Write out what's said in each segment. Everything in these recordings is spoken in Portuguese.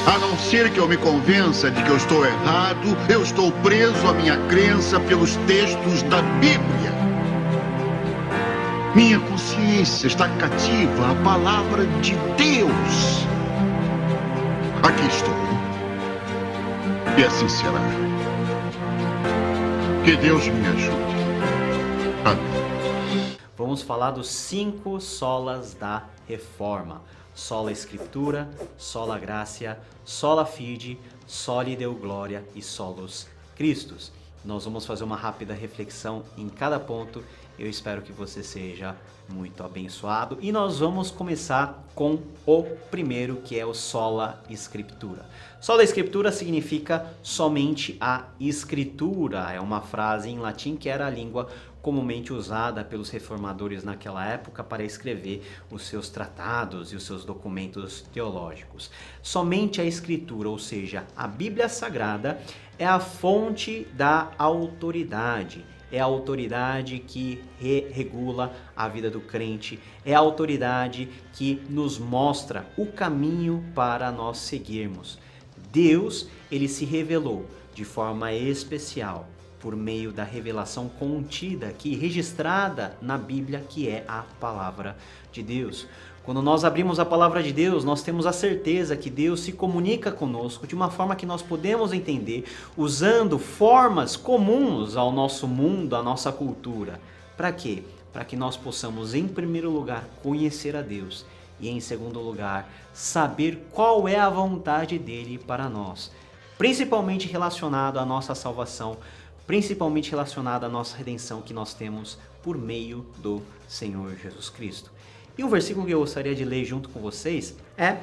A não ser que eu me convença de que eu estou errado, eu estou preso à minha crença pelos textos da Bíblia. Minha consciência está cativa à palavra de Deus. Aqui estou. E assim será. Que Deus me ajude. Amém. Vamos falar dos 5 solas da Reforma. Sola Escritura, sola Gratia, sola Fide, soli Deo Gloria e solus Christus. Nós vamos fazer uma rápida reflexão em cada ponto. Eu espero que você seja muito abençoado. E nós vamos começar com o primeiro, que é o sola Scriptura. Sola Scriptura significa somente a Escritura. É uma frase em latim que era a língua comumente usada pelos reformadores naquela época para escrever os seus tratados e os seus documentos teológicos. Somente a Escritura, ou seja, a Bíblia Sagrada, é a fonte da autoridade. É a autoridade que regula a vida do crente, é a autoridade que nos mostra o caminho para nós seguirmos. Deus, ele se revelou de forma especial por meio da revelação contida aqui, registrada na Bíblia, que é a Palavra de Deus. Quando nós abrimos a Palavra de Deus, nós temos a certeza que Deus se comunica conosco de uma forma que nós podemos entender, usando formas comuns ao nosso mundo, à nossa cultura. Para quê? Para que nós possamos, em primeiro lugar, conhecer a Deus e, em segundo lugar, saber qual é a vontade dele para nós, principalmente relacionado à nossa salvação, principalmente relacionado à nossa redenção que nós temos por meio do Senhor Jesus Cristo. E o versículo que eu gostaria de ler junto com vocês é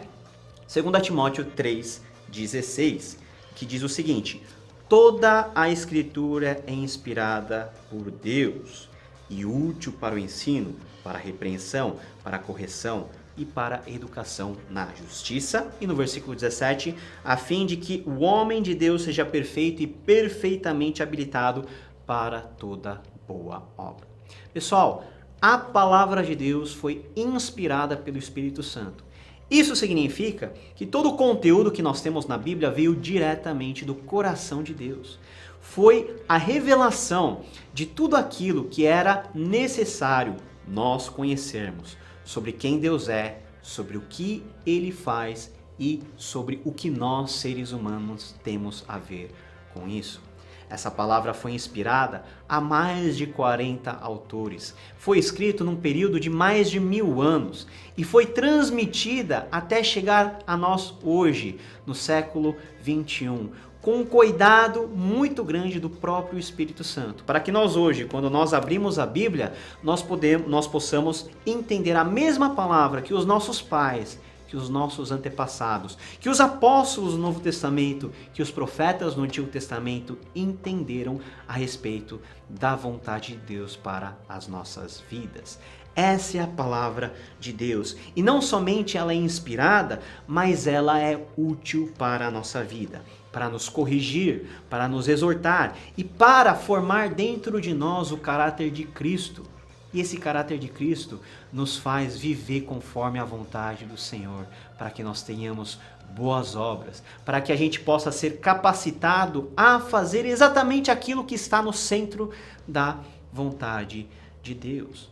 2 Timóteo 3,16, que diz o seguinte: toda a Escritura é inspirada por Deus e útil para o ensino, para a repreensão, para a correção e para a educação na justiça. E no versículo 17, a fim de que o homem de Deus seja perfeito e perfeitamente habilitado para toda boa obra. Pessoal, a palavra de Deus foi inspirada pelo Espírito Santo. Isso significa que todo o conteúdo que nós temos na Bíblia veio diretamente do coração de Deus. Foi a revelação de tudo aquilo que era necessário nós conhecermos sobre quem Deus é, sobre o que Ele faz e sobre o que nós, seres humanos, temos a ver com isso. Essa palavra foi inspirada a mais de 40 autores. Foi escrito num período de mais de 1000 anos e foi transmitida até chegar a nós hoje, no século 21, com um cuidado muito grande do próprio Espírito Santo, para que nós hoje, quando nós abrimos a Bíblia, nós possamos entender a mesma palavra que os nossos pais, que os nossos antepassados, que os apóstolos do Novo Testamento, que os profetas no Antigo Testamento entenderam a respeito da vontade de Deus para as nossas vidas. Essa é a palavra de Deus. E não somente ela é inspirada, mas ela é útil para a nossa vida, para nos corrigir, para nos exortar e para formar dentro de nós o caráter de Cristo. E esse caráter de Cristo nos faz viver conforme a vontade do Senhor, para que nós tenhamos boas obras, para que a gente possa ser capacitado a fazer exatamente aquilo que está no centro da vontade de Deus.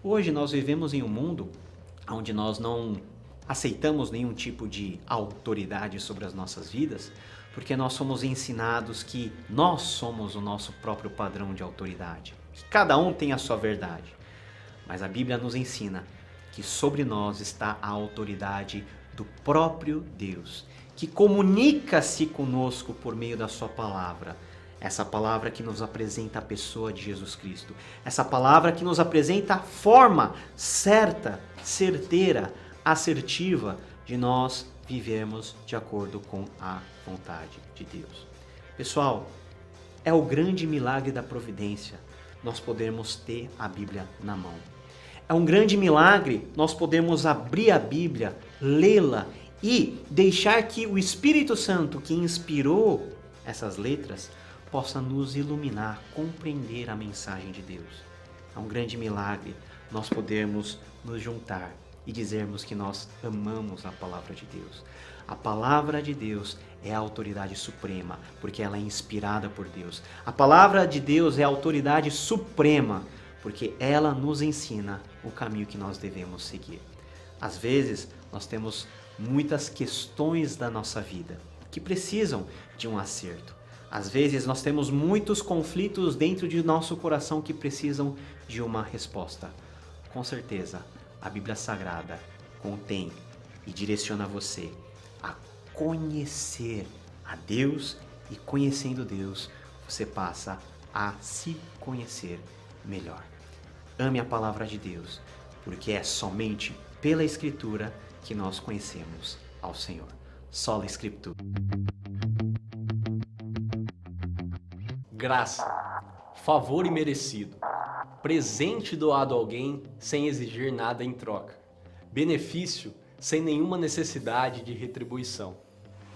Hoje nós vivemos em um mundo onde nós não aceitamos nenhum tipo de autoridade sobre as nossas vidas, porque nós somos ensinados que nós somos o nosso próprio padrão de autoridade. Cada um tem a sua verdade, mas a Bíblia nos ensina que sobre nós está a autoridade do próprio Deus, que comunica-se conosco por meio da sua palavra. Essa palavra que nos apresenta a pessoa de Jesus Cristo. Essa palavra que nos apresenta a forma certa, certeira, assertiva de nós vivermos de acordo com a vontade de Deus. Pessoal, é o grande milagre da providência nós podermos ter a Bíblia na mão. É um grande milagre nós podermos abrir a Bíblia, lê-la e deixar que o Espírito Santo que inspirou essas letras possa nos iluminar, compreender a mensagem de Deus. É um grande milagre nós podermos nos juntar e dizermos que nós amamos a palavra de Deus. A palavra de Deus é a autoridade suprema, porque ela é inspirada por Deus. A palavra de Deus é a autoridade suprema, porque ela nos ensina o caminho que nós devemos seguir. Às vezes, nós temos muitas questões da nossa vida que precisam de um acerto. Às vezes, nós temos muitos conflitos dentro de nosso coração que precisam de uma resposta. Com certeza, a Bíblia Sagrada contém e direciona você a conhecer a Deus, e conhecendo Deus, você passa a se conhecer melhor. Ame a palavra de Deus, porque é somente pela Escritura que nós conhecemos ao Senhor. Sola Escritura. Graça, favor imerecido, presente doado a alguém sem exigir nada em troca, benefício sem nenhuma necessidade de retribuição.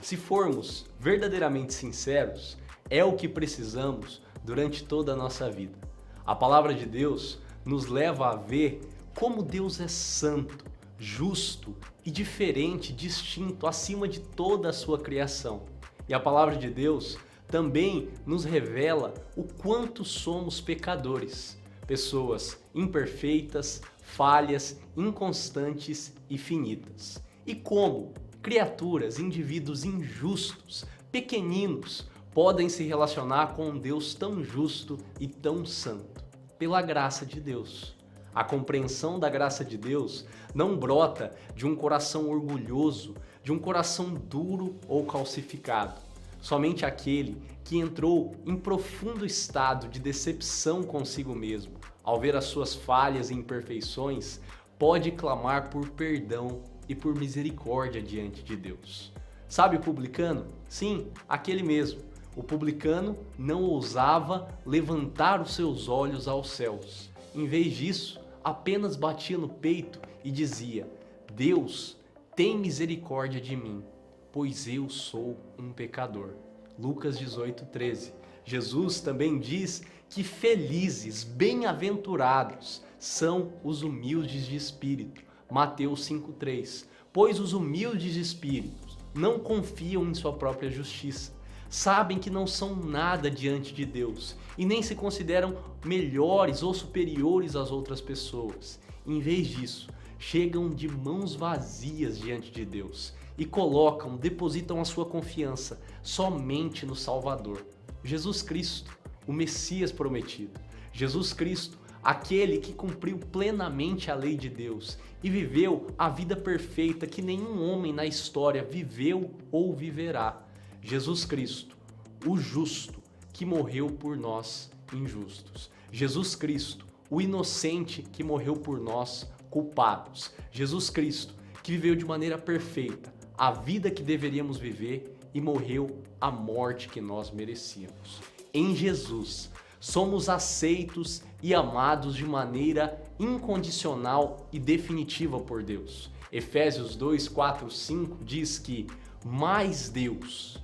Se formos verdadeiramente sinceros, é o que precisamos durante toda a nossa vida. A palavra de Deus nos leva a ver como Deus é santo, justo e diferente, distinto, acima de toda a sua criação. E a palavra de Deus também nos revela o quanto somos pecadores, pessoas imperfeitas, falhas, inconstantes e finitas. E como criaturas, indivíduos injustos, pequeninos, podem se relacionar com um Deus tão justo e tão santo? Pela graça de Deus. A compreensão da graça de Deus não brota de um coração orgulhoso, de um coração duro ou calcificado. Somente aquele que entrou em profundo estado de decepção consigo mesmo, ao ver as suas falhas e imperfeições, pode clamar por perdão e por misericórdia diante de Deus. Sabe o publicano? Sim, aquele mesmo. O publicano não ousava levantar os seus olhos aos céus. Em vez disso, apenas batia no peito e dizia: Deus, tem misericórdia de mim, pois eu sou um pecador. Lucas 18:13. Jesus também diz que felizes, bem-aventurados são os humildes de espírito. Mateus 5:3. Pois os humildes de espírito não confiam em sua própria justiça. Sabem que não são nada diante de Deus e nem se consideram melhores ou superiores às outras pessoas. Em vez disso, chegam de mãos vazias diante de Deus e depositam a sua confiança somente no Salvador, Jesus Cristo, o Messias prometido. Jesus Cristo, aquele que cumpriu plenamente a lei de Deus e viveu a vida perfeita que nenhum homem na história viveu ou viverá. Jesus Cristo, o justo, que morreu por nós injustos. Jesus Cristo, o inocente, que morreu por nós culpados. Jesus Cristo, que viveu de maneira perfeita a vida que deveríamos viver e morreu a morte que nós merecíamos. Em Jesus, somos aceitos e amados de maneira incondicional e definitiva por Deus. Efésios 2, 4, 5 diz que mais Deus,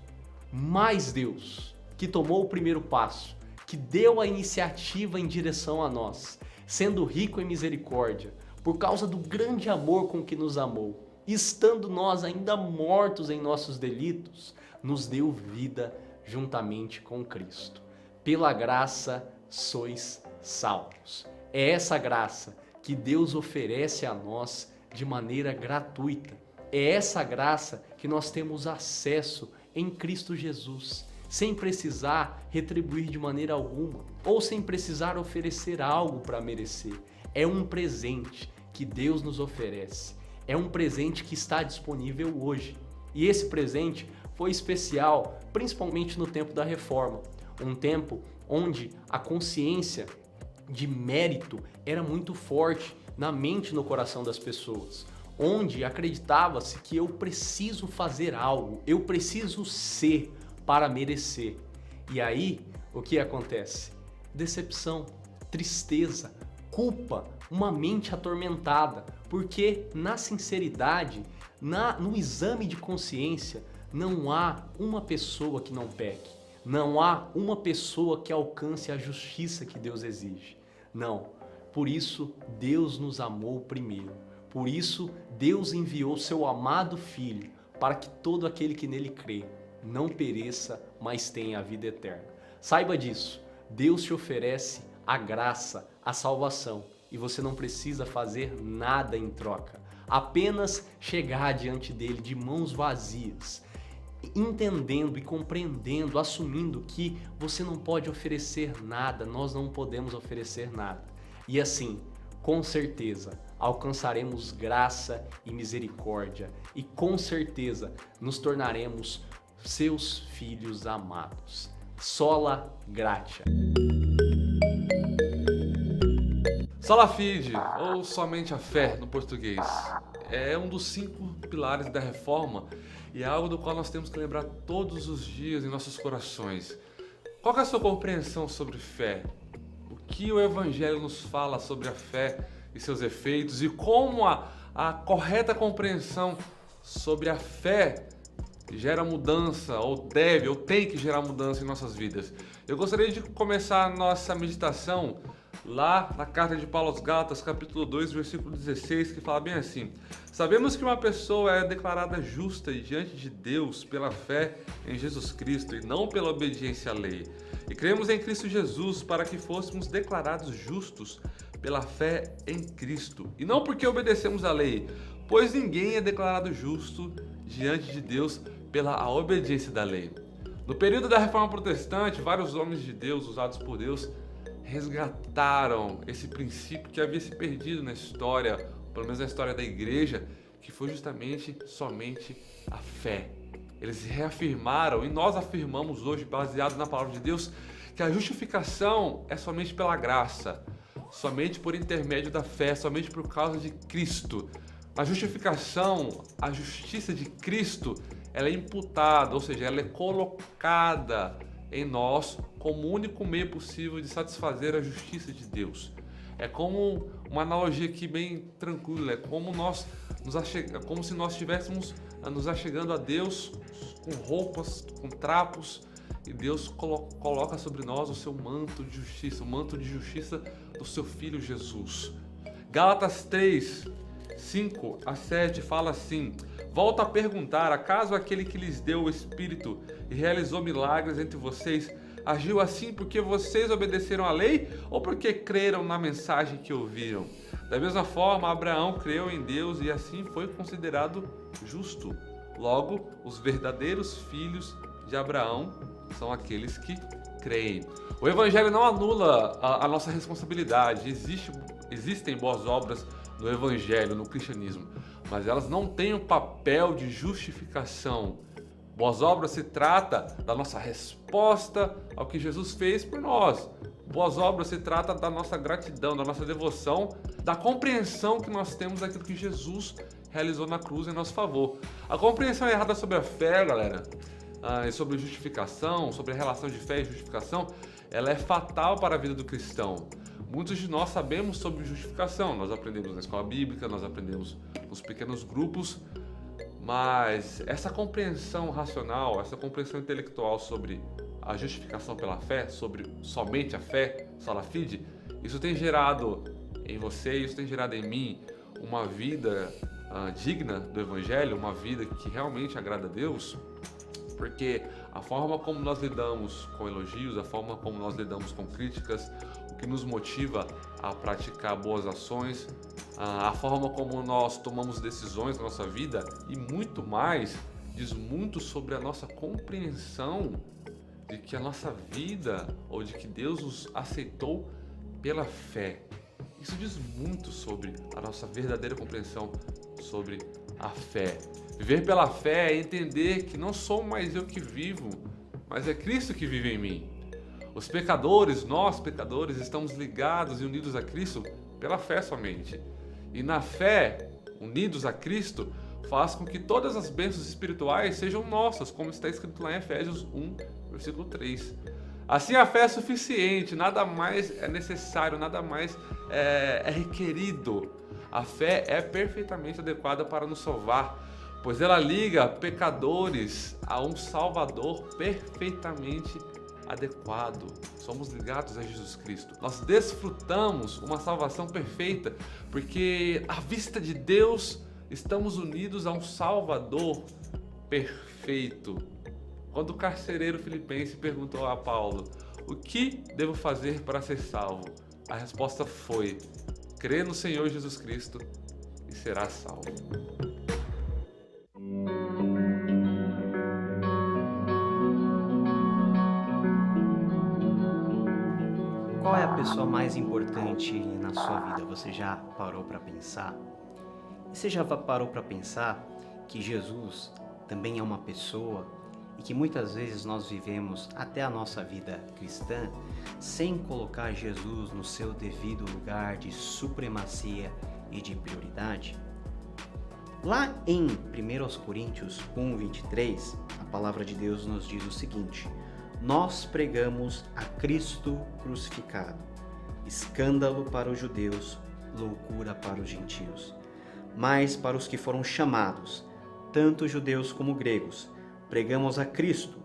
que tomou o primeiro passo, que deu a iniciativa em direção a nós, sendo rico em misericórdia, por causa do grande amor com que nos amou, estando nós ainda mortos em nossos delitos, nos deu vida juntamente com Cristo. Pela graça sois salvos. É essa graça que Deus oferece a nós de maneira gratuita. É essa graça que nós temos acesso em Cristo Jesus, sem precisar retribuir de maneira alguma, ou sem precisar oferecer algo para merecer. É um presente que Deus nos oferece. É um presente que está disponível hoje. E esse presente foi especial, principalmente no tempo da Reforma. Um tempo onde a consciência de mérito era muito forte na mente e no coração das pessoas. Onde acreditava-se que eu preciso fazer algo, eu preciso ser para merecer. E aí, o que acontece? Decepção, tristeza, culpa, uma mente atormentada, porque na sinceridade, no exame de consciência, não há uma pessoa que não peque, não há uma pessoa que alcance a justiça que Deus exige. Não, por isso Deus nos amou primeiro, por isso Deus enviou seu amado Filho para que todo aquele que nele crê não pereça, mas tenha a vida eterna. Saiba disso, Deus te oferece a graça, a salvação, e você não precisa fazer nada em troca. Apenas chegar diante dele de mãos vazias, entendendo e compreendendo, assumindo que você não pode oferecer nada, nós não podemos oferecer nada. E assim, com certeza, alcançaremos graça e misericórdia e com certeza nos tornaremos seus filhos amados. Sola Gratia. Sola Fide, ou somente a fé no português, é um dos 5 pilares da reforma e é algo do qual nós temos que lembrar todos os dias em nossos corações. Qual é a sua compreensão sobre fé? O que o Evangelho nos fala sobre a fé e seus efeitos e como a correta compreensão sobre a fé gera mudança, ou deve, ou tem que gerar mudança em nossas vidas. Eu gostaria de começar a nossa meditação lá na carta de Paulo aos Gálatas, capítulo 2, versículo 16, que fala bem assim: sabemos que uma pessoa é declarada justa diante de Deus pela fé em Jesus Cristo e não pela obediência à lei. E cremos em Cristo Jesus para que fôssemos declarados justos pela fé em Cristo, e não porque obedecemos à lei, pois ninguém é declarado justo diante de Deus pela obediência da lei. No período da Reforma Protestante, vários homens de Deus, usados por Deus, resgataram esse princípio que havia se perdido na história, pelo menos na história da igreja, que foi justamente somente a fé. Eles reafirmaram, e nós afirmamos hoje, baseado na palavra de Deus, que a justificação é somente pela graça, somente por intermédio da fé, somente por causa de Cristo. A justificação, a justiça de Cristo, ela é imputada, ou seja, ela é colocada em nós como o único meio possível de satisfazer a justiça de Deus. É como uma analogia aqui bem tranquila, é como como se nós estivéssemos nos achegando a Deus com roupas, com trapos, e Deus coloca sobre nós o seu manto de justiça, o manto de justiça do seu Filho Jesus. Gálatas 3, 5 a 7 fala assim: volto a perguntar, acaso aquele que lhes deu o Espírito e realizou milagres entre vocês, agiu assim porque vocês obedeceram à lei ou porque creram na mensagem que ouviram? Da mesma forma, Abraão creu em Deus e assim foi considerado justo. Logo, os verdadeiros filhos de Abraão são aqueles que creem. O Evangelho não anula a nossa responsabilidade. Existem boas obras no Evangelho, no cristianismo, mas elas não têm o papel de justificação. Boas obras se trata da nossa resposta ao que Jesus fez por nós. Boas obras se trata da nossa gratidão, da nossa devoção, da compreensão que nós temos daquilo que Jesus realizou na cruz em nosso favor. A compreensão errada sobre a fé, galera, e sobre justificação, sobre a relação de fé e justificação, ela é fatal para a vida do cristão. Muitos de nós sabemos sobre justificação, nós aprendemos na escola bíblica, nós aprendemos nos pequenos grupos, mas essa compreensão racional, essa compreensão intelectual sobre a justificação pela fé, sobre somente a fé, sola fide, isso tem gerado em você, isso tem gerado em mim uma vida digna do Evangelho, uma vida que realmente agrada a Deus, porque a forma como nós lidamos com elogios, a forma como nós lidamos com críticas, o que nos motiva a praticar boas ações, a forma como nós tomamos decisões na nossa vida e muito mais, diz muito sobre a nossa compreensão de que a nossa vida, ou de que Deus nos aceitou pela fé. Isso diz muito sobre a nossa verdadeira compreensão sobre a fé. Viver pela fé é entender que não sou mais eu que vivo, mas é Cristo que vive em mim. Os pecadores, nós pecadores, estamos ligados e unidos a Cristo pela fé somente. E na fé, unidos a Cristo, faz com que todas as bênçãos espirituais sejam nossas, como está escrito lá em Efésios 1, versículo 3. Assim a fé é suficiente, nada mais é necessário, nada mais é requerido. A fé é perfeitamente adequada para nos salvar, pois ela liga pecadores a um Salvador perfeitamente adequado. Somos ligados a Jesus Cristo. Nós desfrutamos uma salvação perfeita, porque à vista de Deus estamos unidos a um Salvador perfeito. Quando o carcereiro filipense perguntou a Paulo: o que devo fazer para ser salvo? A resposta foi: crê no Senhor Jesus Cristo e será salvo. Qual é a pessoa mais importante na sua vida? Você já parou para pensar? E você já parou para pensar que Jesus também é uma pessoa e que muitas vezes nós vivemos até a nossa vida cristã sem colocar Jesus no seu devido lugar de supremacia e de prioridade? Lá em 1 Coríntios 1:23, a palavra de Deus nos diz o seguinte: nós pregamos a Cristo crucificado, escândalo para os judeus, loucura para os gentios. Mas para os que foram chamados, tanto judeus como gregos, pregamos a Cristo,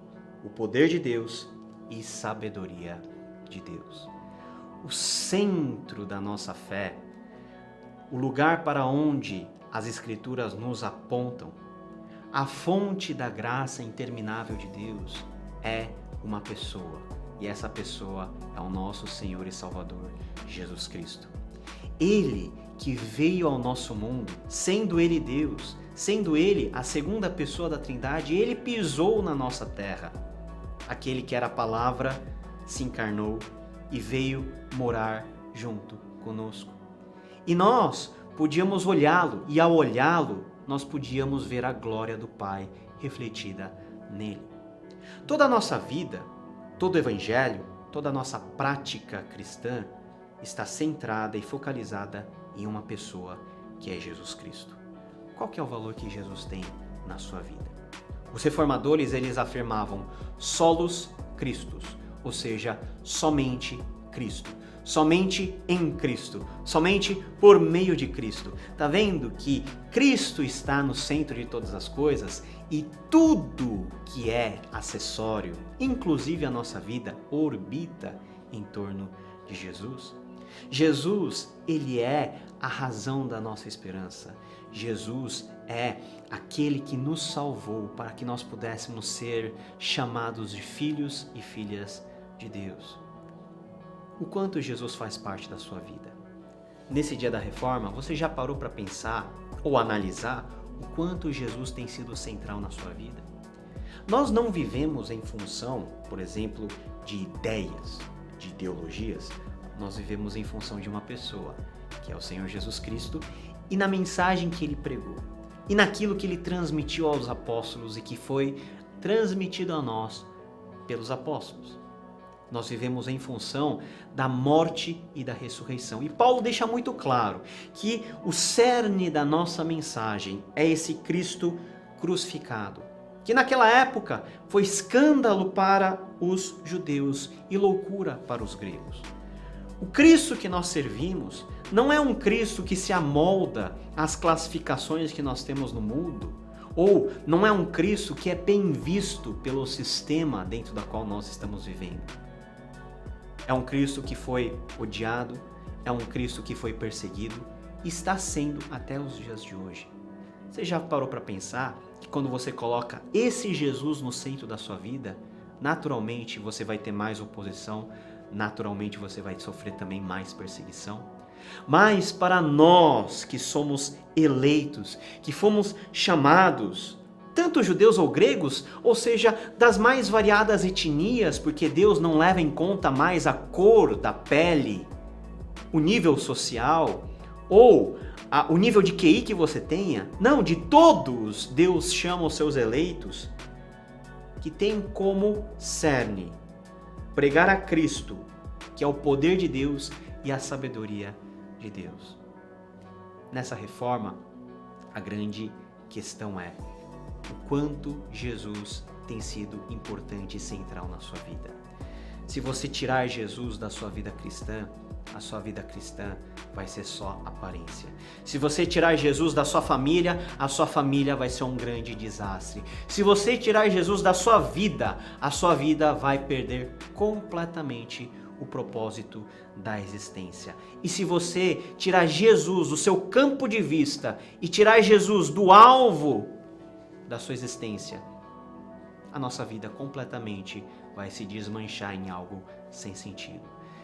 o poder de Deus e sabedoria de Deus. O centro da nossa fé, o lugar para onde as Escrituras nos apontam, a fonte da graça interminável de Deus é uma pessoa, e essa pessoa é o nosso Senhor e Salvador, Jesus Cristo. Ele que veio ao nosso mundo, sendo Ele Deus, sendo Ele a segunda pessoa da Trindade, Ele pisou na nossa terra. Aquele que era a palavra se encarnou e veio morar junto conosco. E nós podíamos olhá-lo, e ao olhá-lo, nós podíamos ver a glória do Pai refletida nele. Toda a nossa vida, todo o Evangelho, toda a nossa prática cristã está centrada e focalizada em uma pessoa, que é Jesus Cristo. Qual que é o valor que Jesus tem na sua vida? Os reformadores, eles afirmavam solos Christus, ou seja, somente Cristo. Somente em Cristo, somente por meio de Cristo. Tá vendo que Cristo está no centro de todas as coisas e tudo que é acessório, inclusive a nossa vida, orbita em torno de Jesus? Jesus, ele é a razão da nossa esperança. Jesus é aquele que nos salvou para que nós pudéssemos ser chamados de filhos e filhas de Deus. O quanto Jesus faz parte da sua vida? Nesse dia da reforma, você já parou para pensar ou analisar o quanto Jesus tem sido central na sua vida? Nós não vivemos em função, por exemplo, de ideias, de ideologias. Nós vivemos em função de uma pessoa, que é o Senhor Jesus Cristo, e na mensagem que Ele pregou, e naquilo que Ele transmitiu aos apóstolos e que foi transmitido a nós pelos apóstolos. Nós vivemos em função da morte e da ressurreição. E Paulo deixa muito claro que o cerne da nossa mensagem é esse Cristo crucificado, que naquela época foi escândalo para os judeus e loucura para os gregos. O Cristo que nós servimos não é um Cristo que se amolda às classificações que nós temos no mundo, ou não é um Cristo que é bem visto pelo sistema dentro da qual nós estamos vivendo. É um Cristo que foi odiado, é um Cristo que foi perseguido e está sendo até os dias de hoje. Você já parou para pensar que quando você coloca esse Jesus no centro da sua vida, naturalmente você vai ter mais oposição, naturalmente você vai sofrer também mais perseguição? Mas para nós que somos eleitos, que fomos chamados, tanto judeus ou gregos, ou seja, das mais variadas etnias, porque Deus não leva em conta mais a cor da pele, o nível social, ou o nível de QI que você tenha. Não, de todos Deus chama os seus eleitos, que tem como cerne pregar a Cristo, que é o poder de Deus e a sabedoria de Deus. Nessa reforma, a grande questão é o quanto Jesus tem sido importante e central na sua vida. Se você tirar Jesus da sua vida cristã, a sua vida cristã vai ser só aparência. Se você tirar Jesus da sua família, a sua família vai ser um grande desastre. Se você tirar Jesus da sua vida, a sua vida vai perder completamente o propósito da existência. E se você tirar Jesus do seu campo de vista e tirar Jesus do alvo da sua existência, a nossa vida completamente vai se desmanchar em algo sem sentido.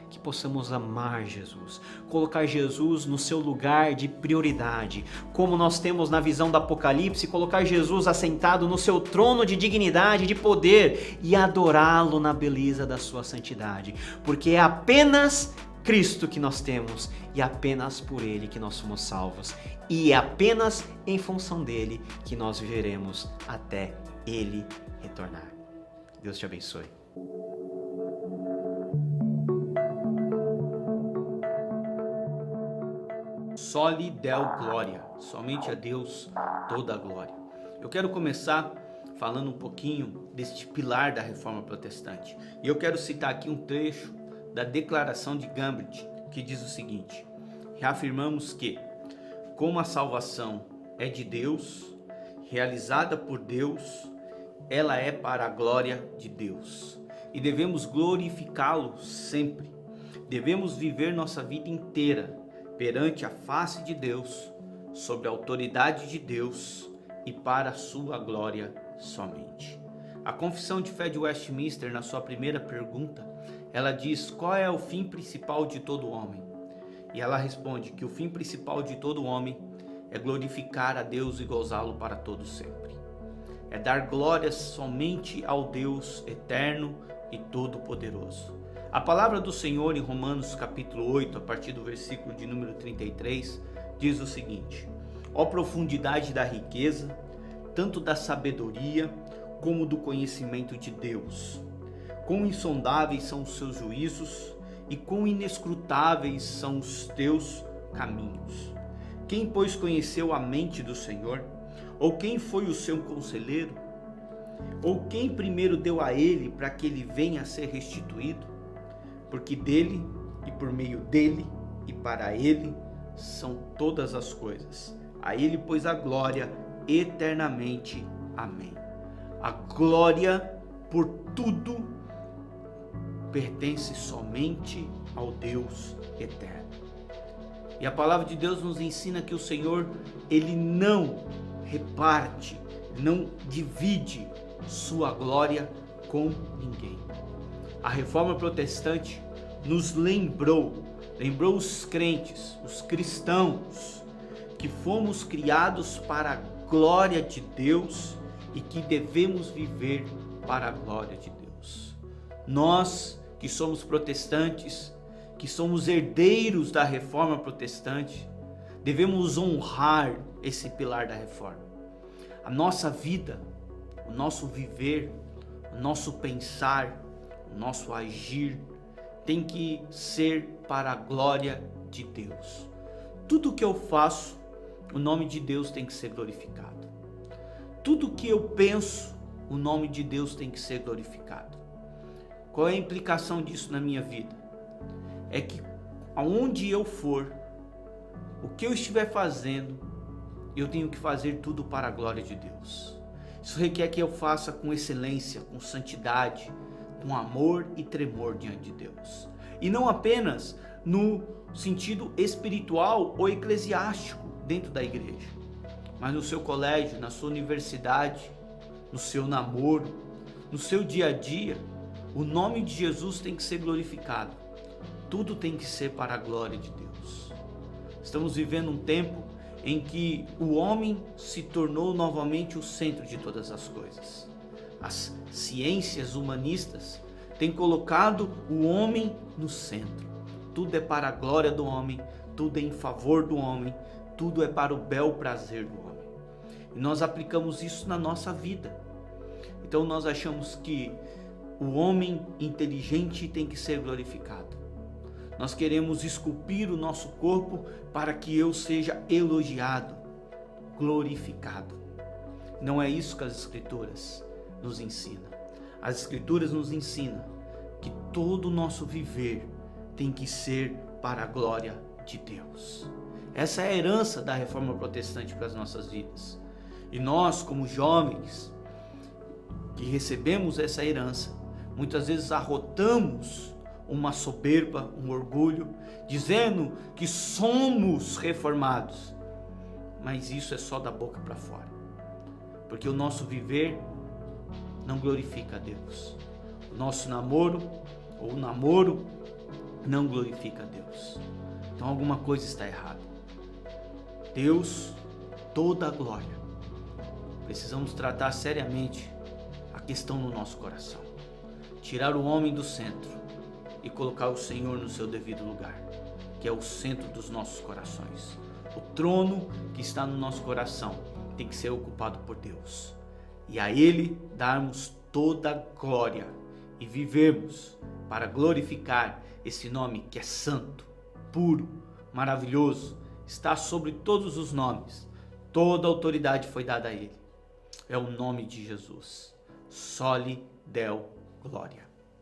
Que possamos amar Jesus, colocar Jesus no seu lugar de prioridade, como nós temos na visão do Apocalipse, colocar Jesus assentado no seu trono de dignidade, de poder e adorá-lo na beleza da sua santidade, porque é apenas Cristo que nós temos e apenas por Ele que nós somos salvos e é apenas em função dele que nós viveremos até Ele retornar. Deus te abençoe. Soli Deo Glória, somente a Deus toda a glória. Eu quero começar falando um pouquinho deste pilar da Reforma Protestante. E eu quero citar aqui um trecho da Declaração de Cambridge, que diz o seguinte: reafirmamos que, como a salvação é de Deus, realizada por Deus, ela é para a glória de Deus. E devemos glorificá-lo sempre. Devemos viver nossa vida inteira perante a face de Deus, sob a autoridade de Deus e para a sua glória somente. A Confissão de Fé de Westminster, na sua primeira pergunta, ela diz: qual é o fim principal de todo homem? E ela responde que o fim principal de todo homem é glorificar a Deus e gozá-lo para todo sempre. É dar glórias somente ao Deus eterno e todo-poderoso. A palavra do Senhor em Romanos capítulo 8, a partir do versículo de número 33, diz o seguinte: ó profundidade da riqueza, tanto da sabedoria como do conhecimento de Deus. Quão insondáveis são os seus juízos e quão inescrutáveis são os teus caminhos. Quem, pois, conheceu a mente do Senhor? Ou quem foi o seu conselheiro? Ou quem primeiro deu a ele para que ele venha a ser restituído? Porque dele e por meio dele e para ele são todas as coisas. A ele, pois, a glória eternamente. Amém. A glória por tudo pertence somente ao Deus eterno. E a palavra de Deus nos ensina que o Senhor, Ele não reparte, não divide sua glória com ninguém. A Reforma Protestante nos lembrou os crentes, os cristãos, que fomos criados para a glória de Deus e que devemos viver para a glória de Deus. Nós que somos protestantes, que somos herdeiros da Reforma Protestante, devemos honrar esse pilar da Reforma. A nossa vida, o nosso viver, o nosso pensar, o nosso agir tem que ser para a glória de Deus. Tudo que eu faço, o nome de Deus tem que ser glorificado. Tudo que eu penso, o nome de Deus tem que ser glorificado. Qual é a implicação disso na minha vida? É que aonde eu for, o que eu estiver fazendo, eu tenho que fazer tudo para a glória de Deus. Isso requer que eu faça com excelência, com santidade, com amor e tremor diante de Deus. E não apenas no sentido espiritual ou eclesiástico dentro da igreja, mas no seu colégio, na sua universidade, no seu namoro, no seu dia a dia. O nome de Jesus tem que ser glorificado. Tudo tem que ser para a glória de Deus. Estamos vivendo um tempo em que o homem se tornou novamente o centro de todas as coisas. As ciências humanistas têm colocado o homem no centro. Tudo é para a glória do homem, tudo é em favor do homem, tudo é para o bel prazer do homem. E nós aplicamos isso na nossa vida. Então nós achamos que o homem inteligente tem que ser glorificado. Nós queremos esculpir o nosso corpo para que eu seja elogiado, glorificado. Não é isso que as Escrituras nos ensinam. As Escrituras nos ensinam que todo o nosso viver tem que ser para a glória de Deus. Essa é a herança da Reforma Protestante para as nossas vidas. E nós, como jovens que recebemos essa herança, muitas vezes arrotamos uma soberba, um orgulho, dizendo que somos reformados. Mas isso é só da boca para fora. Porque o nosso viver não glorifica a Deus. O nosso namoro, ou o namoro, não glorifica a Deus. Então alguma coisa está errada. Deus, toda a glória. Precisamos tratar seriamente a questão no nosso coração. Tirar o homem do centro e colocar o Senhor no seu devido lugar, que é o centro dos nossos corações. O trono que está no nosso coração tem que ser ocupado por Deus. E a Ele darmos toda a glória e vivermos para glorificar esse nome que é santo, puro, maravilhoso, está sobre todos os nomes. Toda a autoridade foi dada a Ele. É o nome de Jesus. Soli Deo Glória.